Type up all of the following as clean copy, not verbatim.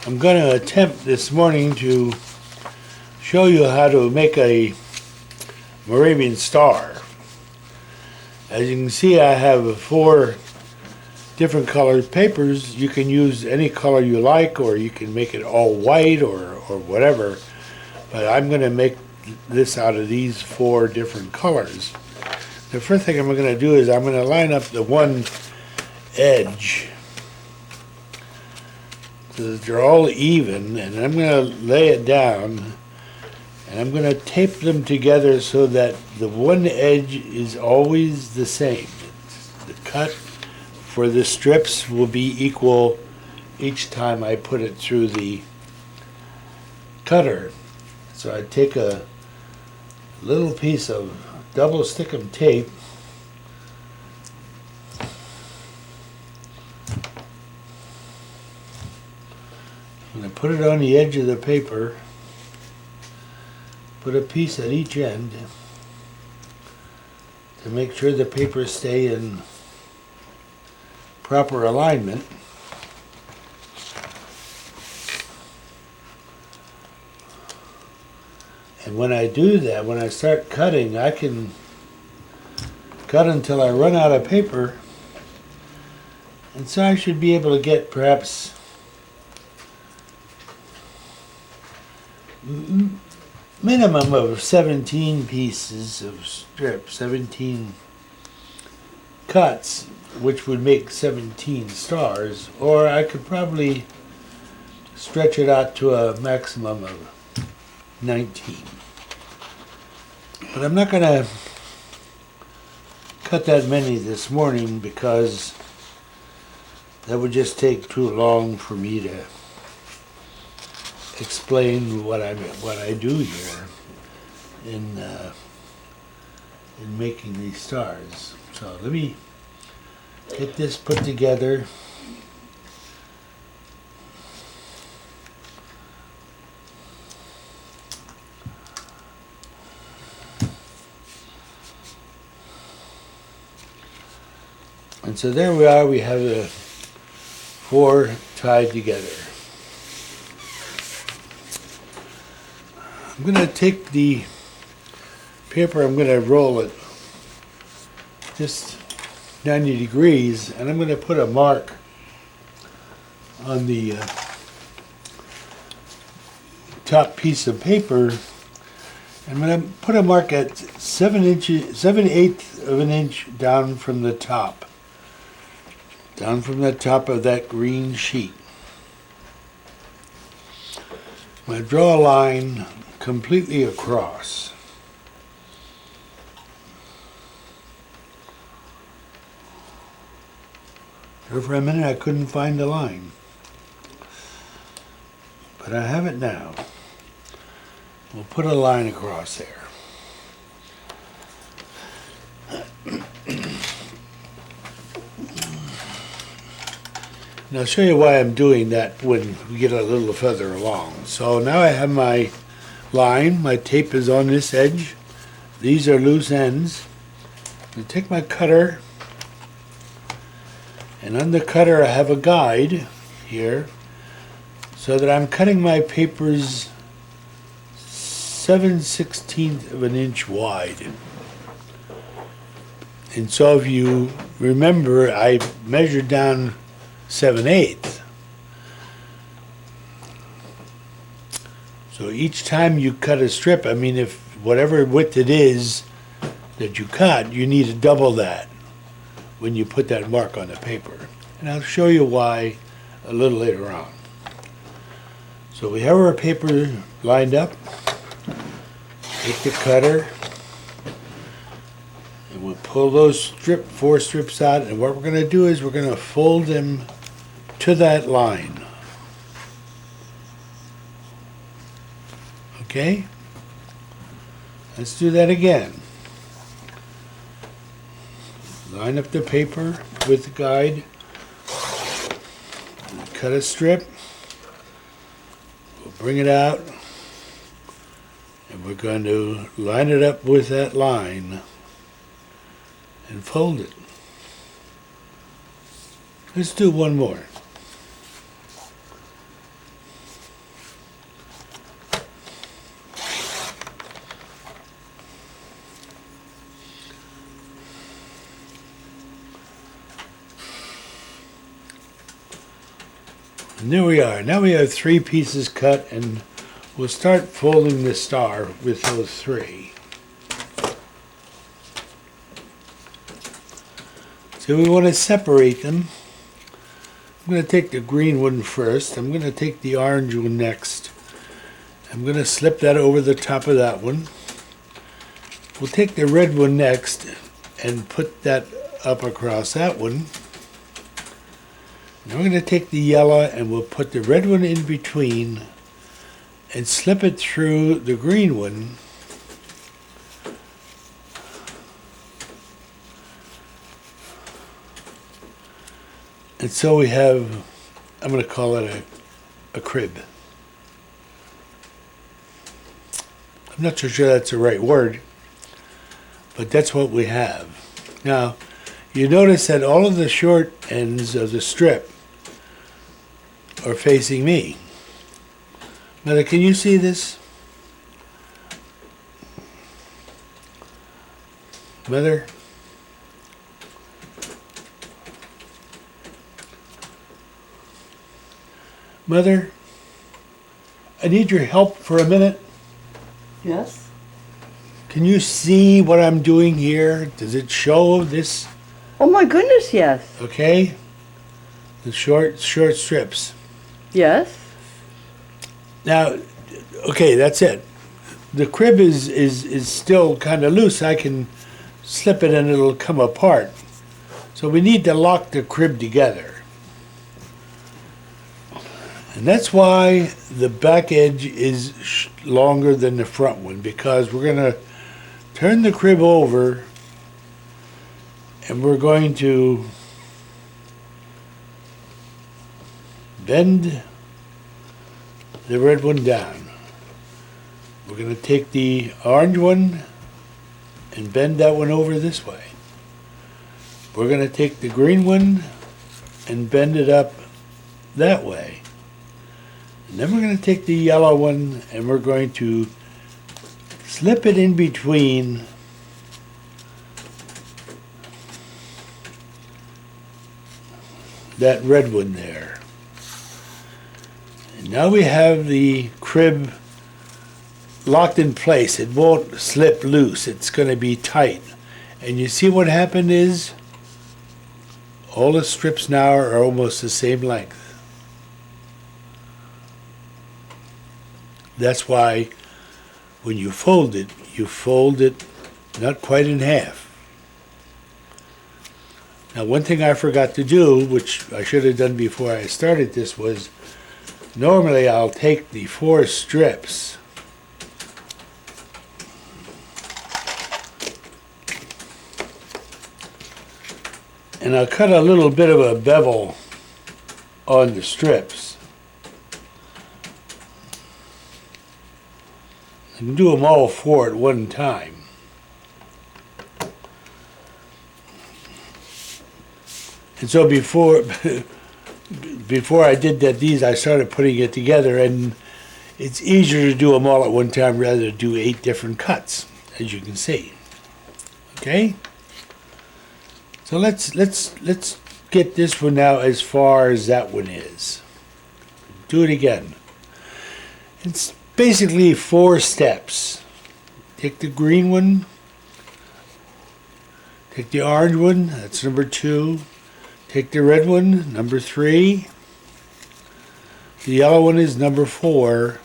I'm going to attempt this morning to show you how to make a Moravian star. As you can see, I have 4 different colored papers. You can use any color you like, or you can make it all white or whatever. But I'm going to make this out of these 4 different colors. The first thing I'm going to do is I'm going to line up the one edge so that they're all even, and I'm going to lay it down, and I'm going to tape them together so that the one edge is always the same. The cut for the strips will be equal each time I put it through the cutter. So I take a little piece of double stickum tape, I'm going to put it on the edge of the paper, put a piece at each end to make sure the papers stay in proper alignment. And when I do that, when I start cutting, I can cut until I run out of paper. And so I should be able to get perhaps minimum of 17 pieces of strips, 17 cuts, which would make 17 stars, or I could probably stretch it out to a maximum of 19. But I'm not going to cut that many this morning because that would just take too long for me to explain what I do here in making these stars. So let me get this put together. And so there we are, we have the 4 tied together. I'm going to take the paper, I'm going to roll it just 90 degrees, and I'm going to put a mark on the top piece of paper. I'm going to put a mark at 7/8 of an inch down from the top. Down from the top of that green sheet. I'm going to draw a line completely across. There for a minute I couldn't find the line, but I have it now. We'll put a line across there. And I'll show you why I'm doing that when we get a little further along. So now I have my line, my tape is on this edge. These are loose ends. I'm going to take my cutter, and on the cutter I have a guide here so that I'm cutting my papers 7/16 of an inch wide. And so if you remember, I measured down 7/8. So each time you cut a strip, I mean, if whatever width it is that you cut, you need to double that when you put that mark on the paper. And I'll show you why a little later on. So we have our paper lined up. Take the cutter, and we'll pull those 4 strips out, and what we're going to do is we're going to fold them to that line. Okay? Let's do that again. Line up the paper with the guide. Cut a strip. We'll bring it out. And we're going to line it up with that line and fold it. Let's do one more. And there we are. Now we have 3 pieces cut, and we'll start folding the star with those 3. So we want to separate them. I'm going to take the green one first. I'm going to take the orange one next. I'm going to slip that over the top of that one. We'll take the red one next and put that up across that one. Now we're going to take the yellow and we'll put the red one in between and slip it through the green one. And so we have, I'm going to call it a crib. I'm not so sure that's the right word, but that's what we have. Now, you notice that all of the short ends of the strip are facing me. Mother, can you see this? Mother? Mother, I need your help for a minute. Yes? Can you see what I'm doing here? Does it show this? Oh my goodness, yes. Okay. The short strips. Yes? Now, okay, that's it. The crib is still kind of loose. I can slip it and it'll come apart. So we need to lock the crib together. And that's why the back edge is longer than the front one, because we're going to turn the crib over and we're going to bend the red one down. We're going to take the orange one and bend that one over this way. We're going to take the green one and bend it up that way. And then we're going to take the yellow one and we're going to slip it in between that red one there. And now we have the crib locked in place. It won't slip loose. It's going to be tight. And you see what happened is all the strips now are almost the same length. That's why when you fold it not quite in half. Now, one thing I forgot to do, which I should have done before I started this, was normally I'll take the 4 strips and I'll cut a little bit of a bevel on the strips. I can do them all 4 at one time. And so before I did that, I started putting it together, and it's easier to do them all at one time rather than do 8 different cuts, as you can see. Okay? So let's get this one now as far as that one is. Do it again. It's basically 4 steps. Take the green one, take the orange one, that's number 2, take the red one, number 3, the yellow one is number 4,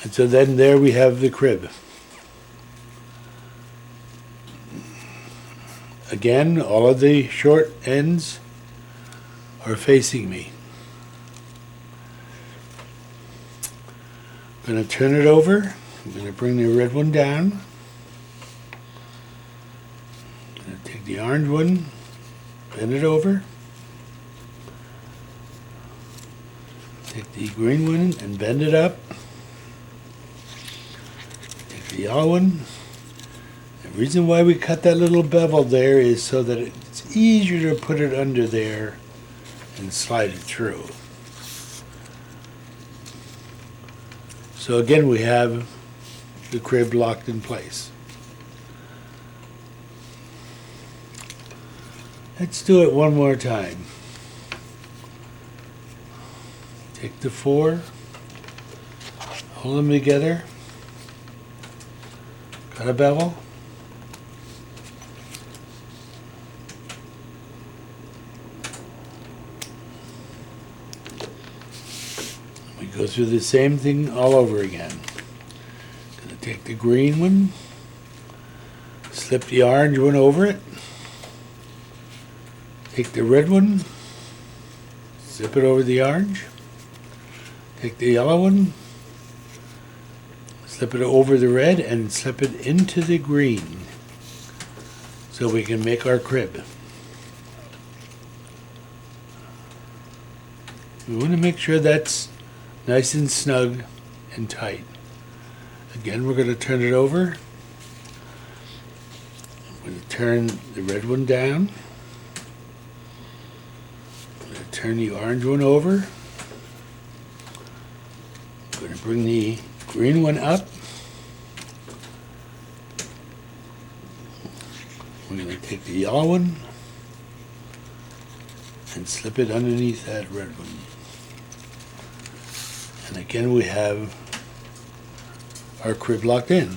and so then there we have the crib. Again, all of the short ends are facing me. I'm going to turn it over. I'm going to bring the red one down. I'm going to take the orange one, bend it over. Take the green one and bend it up. Take the yellow one. The reason why we cut that little bevel there is so that it's easier to put it under there and slide it through. So again, we have the crib locked in place. Let's do it one more time. Take the 4, hold them together, cut a bevel, we go through the same thing all over again. Gonna take the green one, slip the orange one over it, take the red one, slip it over the orange, take the yellow one, slip it over the red, and slip it into the green so we can make our crib. We want to make sure that's nice and snug and tight. Again, we're going to turn it over. I'm going to turn the red one down. I'm going to turn the orange one over. I'm going to bring the green one up. We're going to take the yellow one and slip it underneath that red one. And again, we have our crib locked in.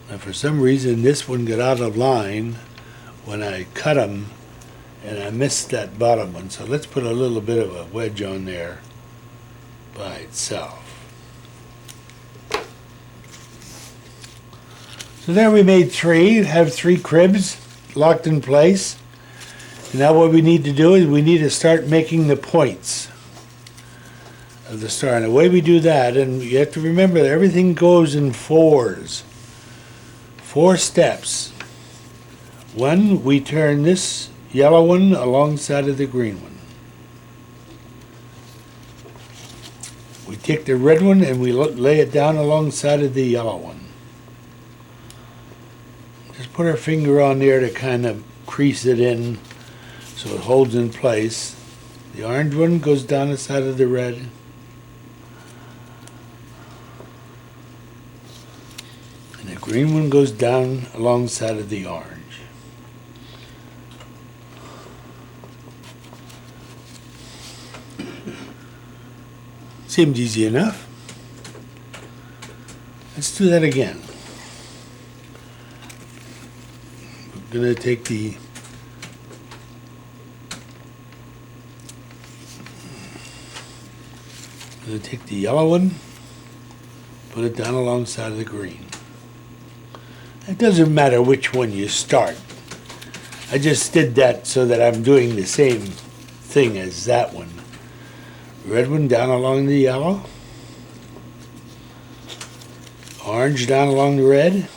Now, for some reason, this one got out of line when I cut them, and I missed that bottom one. So let's put a little bit of a wedge on there by itself. So there we made 3, have 3 cribs locked in place. And now what we need to do is we need to start making the points of the star. And the way we do that, and you have to remember that everything goes in 4s. 4 steps. 1, we turn this yellow one alongside of the green one. We take the red one and we lay it down alongside of the yellow one. Just put our finger on there to kind of crease it in so it holds in place. The orange one goes down the side of the red. And the green one goes down alongside of the orange. Seemed easy enough. Let's do that again. We're going to take the yellow one, put it down alongside of the green. It doesn't matter which one you start. I just did that so that I'm doing the same thing as that one. Red one down along the yellow, orange down along the red,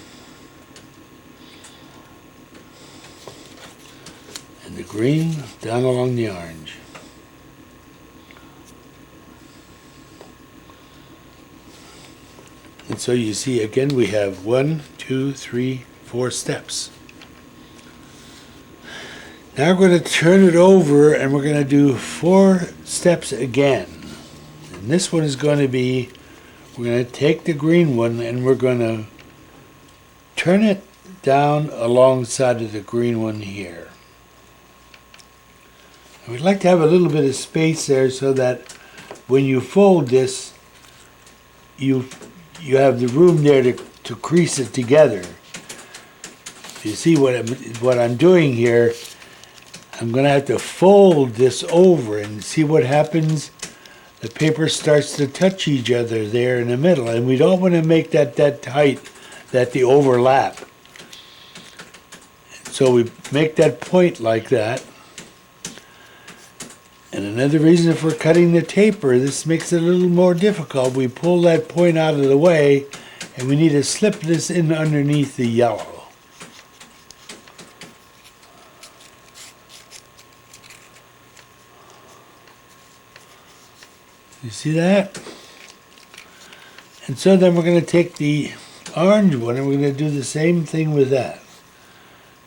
and the green down along the orange. And so you see again we have 1, 2, 3, 4 steps. Now we're going to turn it over and we're going to do 4 steps again. And this one is going to be, we're going to take the green one and we're going to turn it down alongside of the green one here. And we'd like to have a little bit of space there so that when you fold this, you have the room there to crease it together. You see what I'm doing here. I'm going to have to fold this over and see what happens. The paper starts to touch each other there in the middle, and we don't want to make that tight that they overlap. So we make that point like that. And another reason for cutting the taper, this makes it a little more difficult. We pull that point out of the way, and we need to slip this in underneath the yellow. You see that? And so then we're going to take the orange one and we're going to do the same thing with that.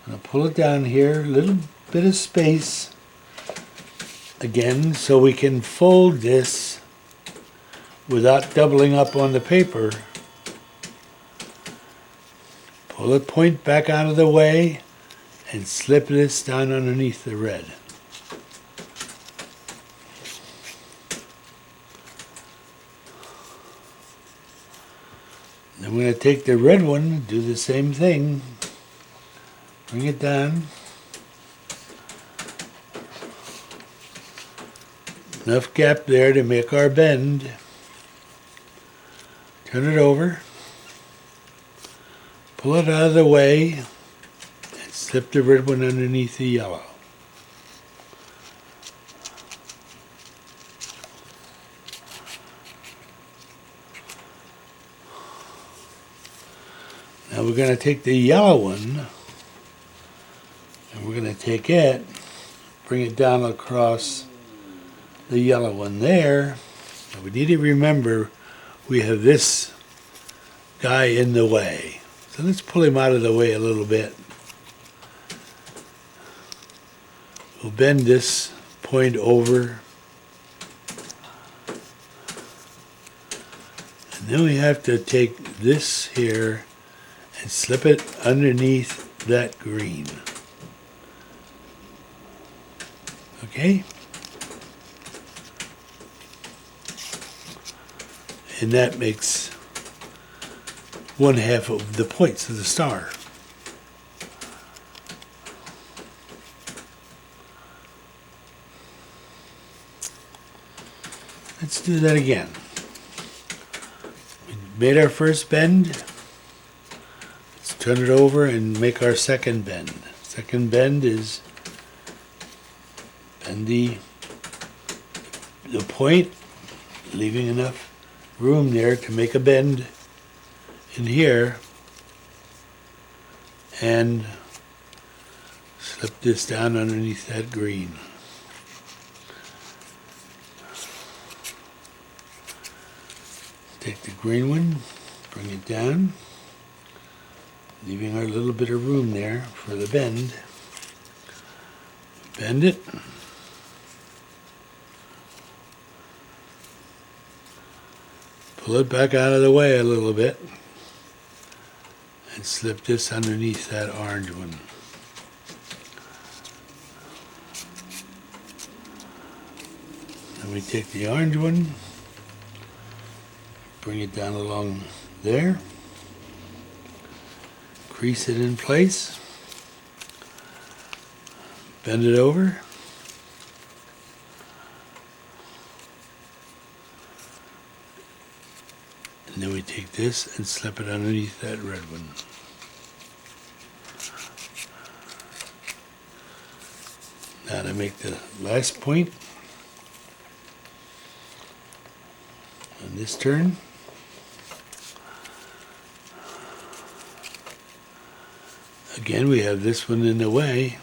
I'm going to pull it down here, a little bit of space again so we can fold this without doubling up on the paper. Pull the point back out of the way and slip this down underneath the red. Then we're going to take the red one, do the same thing. Bring it down. Enough gap there to make our bend. Turn it over. Pull it out of the way and slip the red one underneath the yellow. Now we're going to take the yellow one and we're going to take it, bring it down across the yellow one there. Now we need to remember we have this guy in the way. So let's pull him out of the way a little bit. We'll bend this point over. And then we have to take this here and slip it underneath that green. Okay? And that makes 1/2 of the points of the star. Let's do that again. We made our first bend. Let's turn it over and make our second bend. Second bend is bend the point, leaving enough room there to make a bend in here, and slip this down underneath that green. Take the green one, bring it down, leaving our little bit of room there for the bend. Bend it. Pull it back out of the way a little bit and slip this underneath that orange one. Then we take the orange one, bring it down along there, crease it in place, bend it over, and then we take this and slip it underneath that red one. Now to make the last point on this turn. Again, we have this one in the way.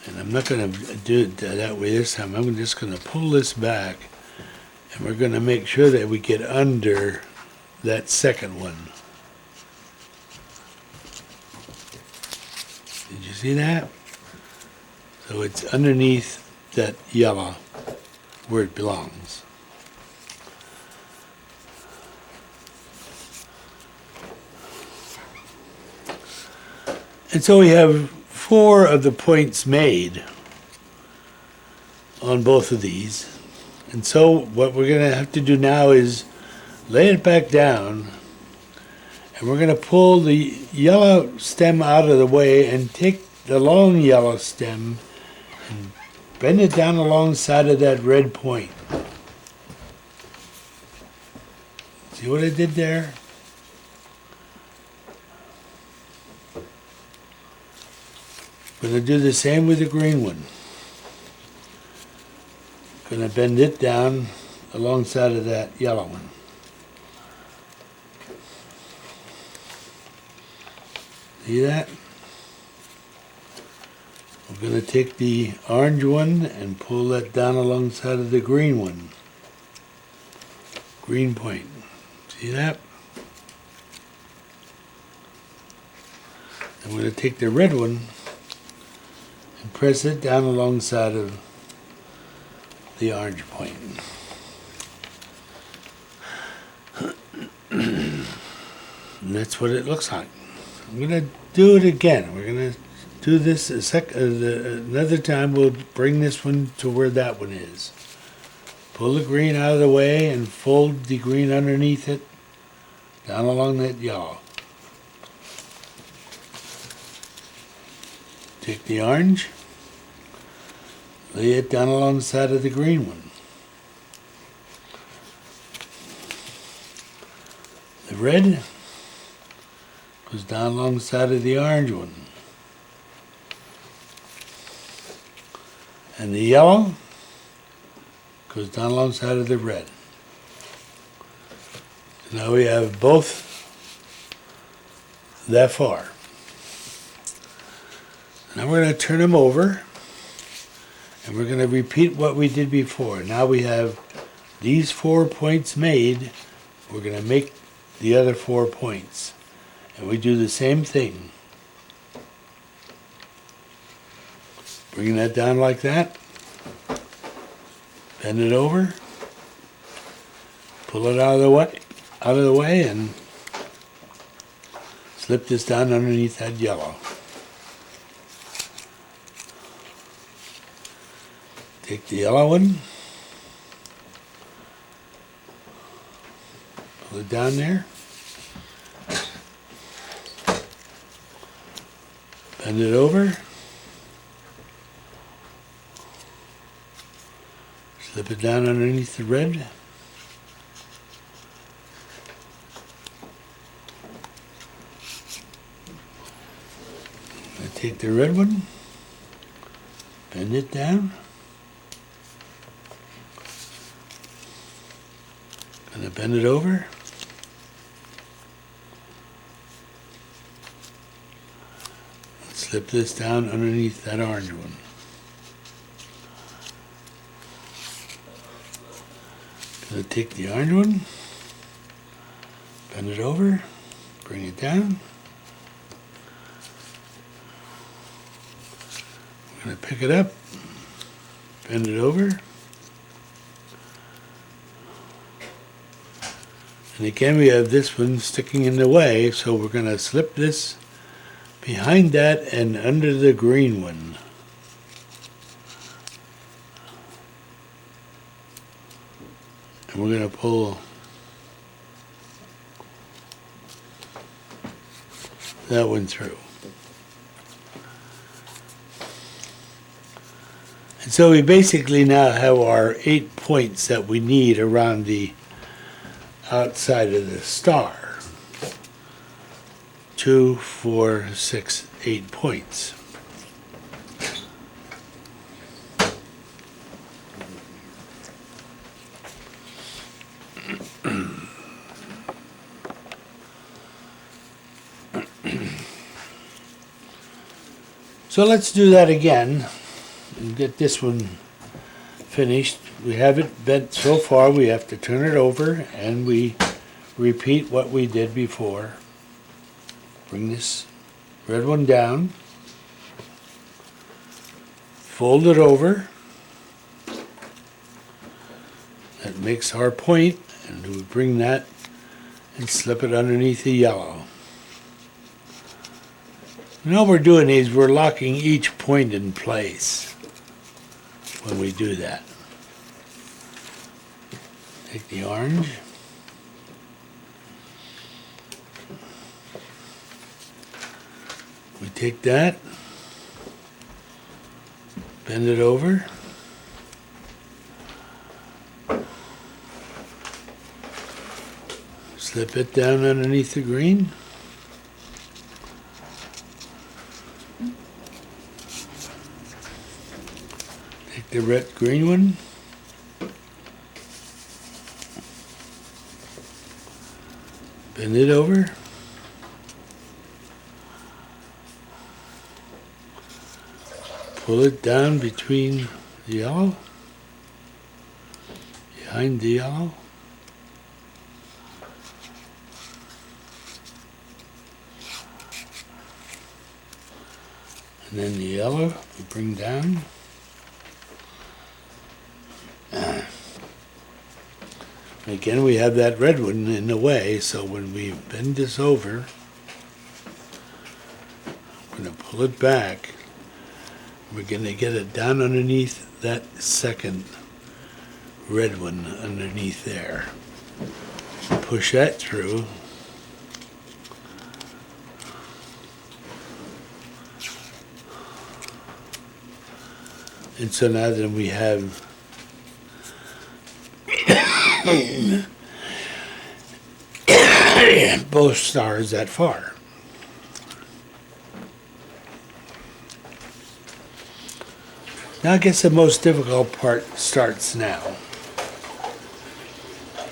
And I'm not going to do it that way this time. I'm just going to pull this back. And we're going to make sure that we get under that second one. Did you see that? So it's underneath that yellow where it belongs. And so we have 4 of the points made on both of these. And so what we're going to have to do now is lay it back down, and we're going to pull the yellow stem out of the way and take the long yellow stem and bend it down alongside of that red point. See what I did there? Going to do the same with the green one. Going to bend it down alongside of that yellow one. See that? We're going to take the orange one and pull that down alongside of the green one. Green point. See that? And we're going to take the red one and press it down alongside of the orange point. And that's what it looks like. I'm going to do it again. We're going to do this another time. We'll bring this one to where that one is. Pull the green out of the way and fold the green underneath it down along that yellow. Take the orange, lay it down along the side of the green one. The red goes down along the side of the orange one. And the yellow goes down along the side of the red. So now we have both that far. Now we're going to turn them over and we're going to repeat what we did before. Now we have these 4 points made. We're going to make the other 4 points. And we do the same thing. Bring that down like that. Bend it over. Pull it out of the way and slip this down underneath that yellow. Take the yellow one. Pull it down there. Bend it over. Slip it down underneath the red. Take the red one. Bend it down. Gonna bend it over. Slip this down underneath that orange one. Gonna take the orange one, bend it over, bring it down. We're gonna pick it up, bend it over. And again we have this one sticking in the way, so we're gonna slip this behind that and under the green one. And we're going to pull that one through. And so we basically now have our 8 points that we need around the outside of the star. 2, 4, 6, 8 points. So let's do that again and get this one finished. We have it bent so far, we have to turn it over and we repeat what we did before. Bring this red one down, fold it over. That makes our point, and we bring that and slip it underneath the yellow. And all we're doing is we're locking each point in place when we do that. Take the orange. We take that, bend it over, slip it down underneath the green, take the red green one, bend it over, pull it down between the yellow, behind the yellow, and then the yellow we bring down. Again, we have that red one in the way, so when we bend this over, I'm going to pull it back. We're going to get it down underneath that second red one underneath there. Push that through. And so now then we have both stars that far. Now I guess the most difficult part starts now.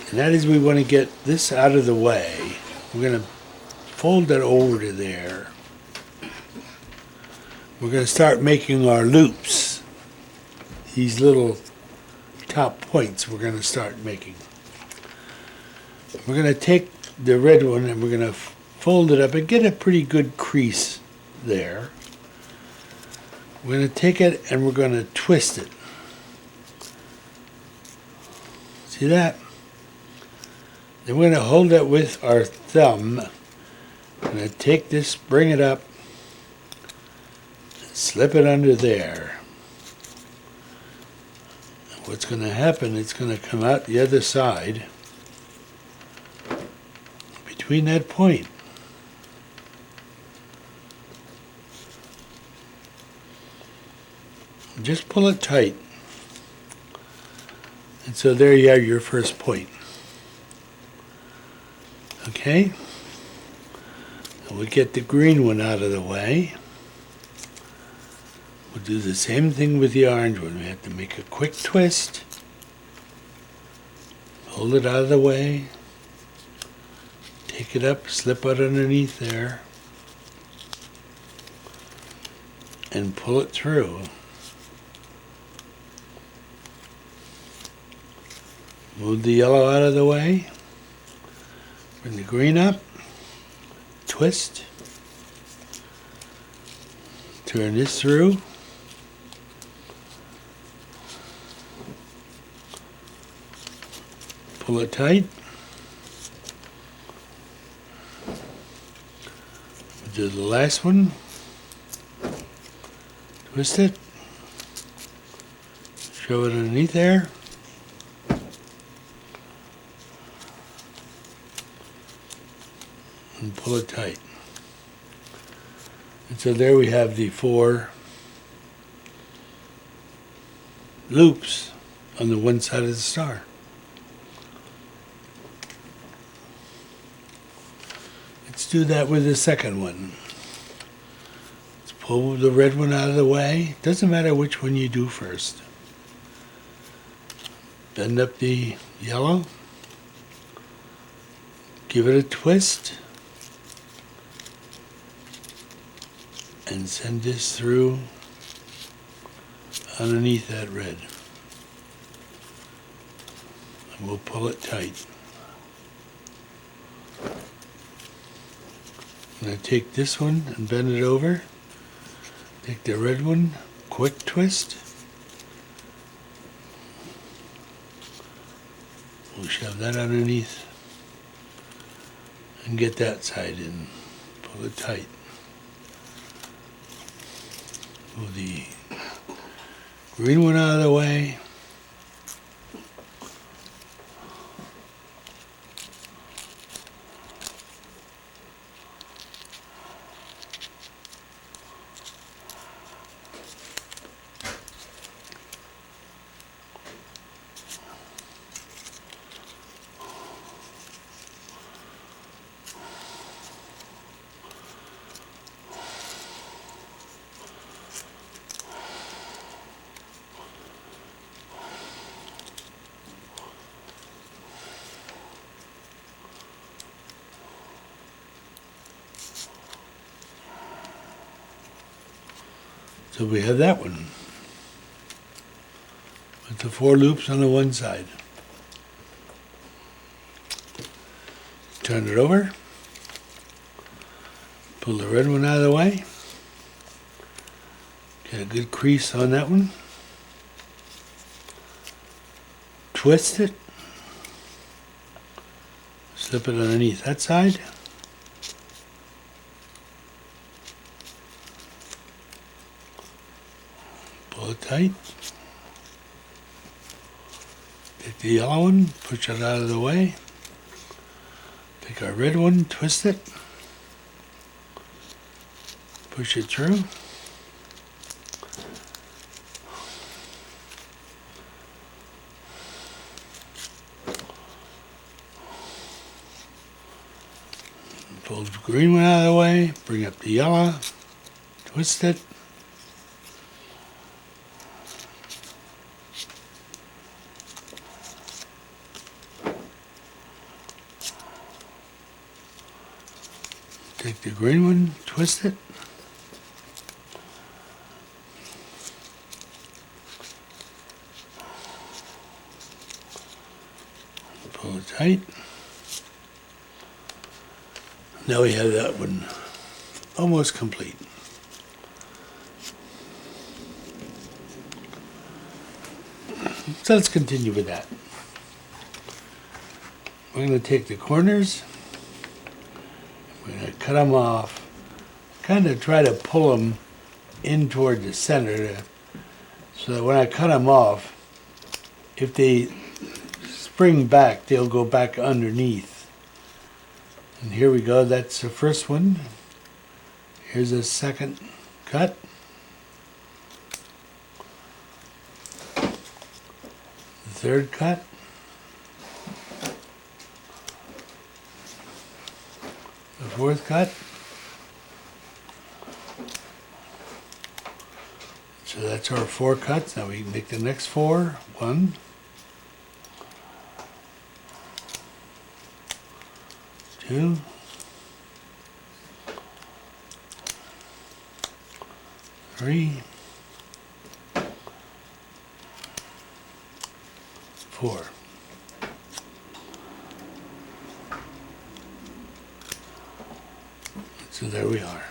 And that is we want to get this out of the way. We're going to fold that over to there. We're going to start making our loops. These little top points we're going to start making. We're going to take the red one and we're going to fold it up and get a pretty good crease there. We're going to take it and we're going to twist it. See that? Then we're going to hold it with our thumb. We're going to take this, bring it up, and slip it under there. What's going to happen, it's going to come out the other side between that point. Just pull it tight. And so there you have your first point. Okay? And we get the green one out of the way. We'll do the same thing with the orange one. We have to make a quick twist. Hold it out of the way. Take it up, slip it underneath there. And pull it through. Move the yellow out of the way. Bring the green up. Twist. Turn this through. Pull it tight. Do the last one. Twist it. Shove it underneath there. And pull it tight. And so there we have the 4 loops on the one side of the star. Let's do that with the second one. Let's pull the red one out of the way. Doesn't matter which one you do first. Bend up the yellow. Give it a twist. And send this through underneath that red. And we'll pull it tight. I'm going to take this one and bend it over. Take the red one, quick twist. We'll shove that underneath and get that side in. Pull it tight. Move the green one out of the way. So we have that one with the 4 loops on the one side. Turn it over. Pull the red one out of the way. Get a good crease on that one. Twist it. Slip it underneath that side. Pull it tight. Take the yellow one, push it out of the way. Take our red one, twist it. Push it through. Pull the green one out of the way, bring up the yellow, twist it. Take the green one, twist it. Pull it tight. Now we have that one almost complete. So let's continue with that. We're going to take the corners, we're going to cut them off, kind of try to pull them in toward the center so that when I cut them off, if they spring back, they'll go back underneath. And here we go, that's the first one. Here's a second cut. The third cut. The fourth cut. So that's our 4 cuts. Now we can make the next 4. 1, 2, 3, 4. So there we are.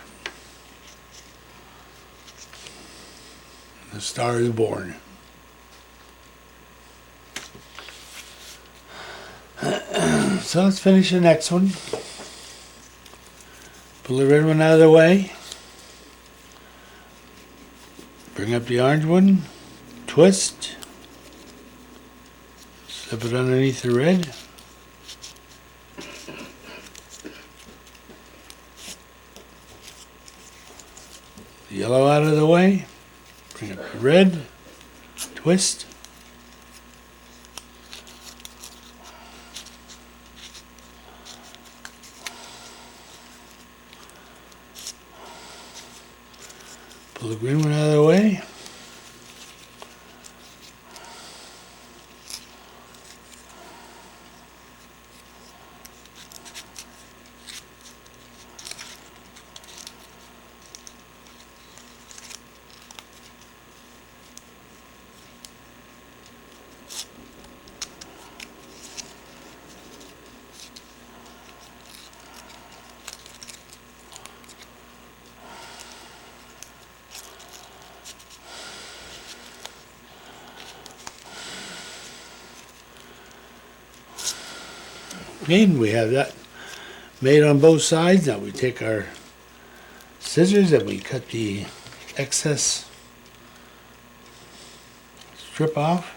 The star is born. So let's finish the next one. Pull the red one out of the way. Bring up the orange one. Twist. Slip it underneath the red. The yellow out of the way. Bring up the red. Twist. Pull the green one out of the way. And we have that made on both sides. Now we take our scissors and we cut the excess strip off.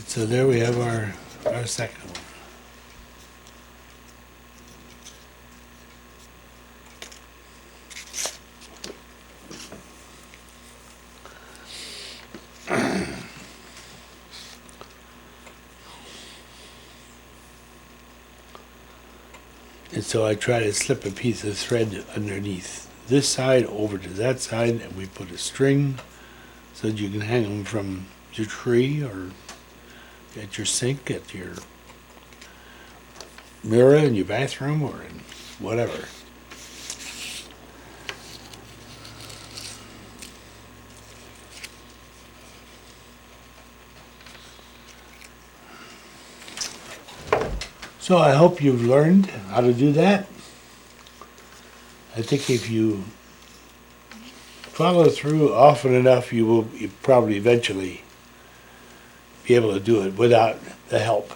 So there we have our second one. And so I try to slip a piece of thread underneath this side over to that side, and we put a string so that you can hang them from your tree or at your sink, at your mirror in your bathroom, or in whatever. So I hope you've learned how to do that. I think if you follow through often enough, you probably eventually be able to do it without the help.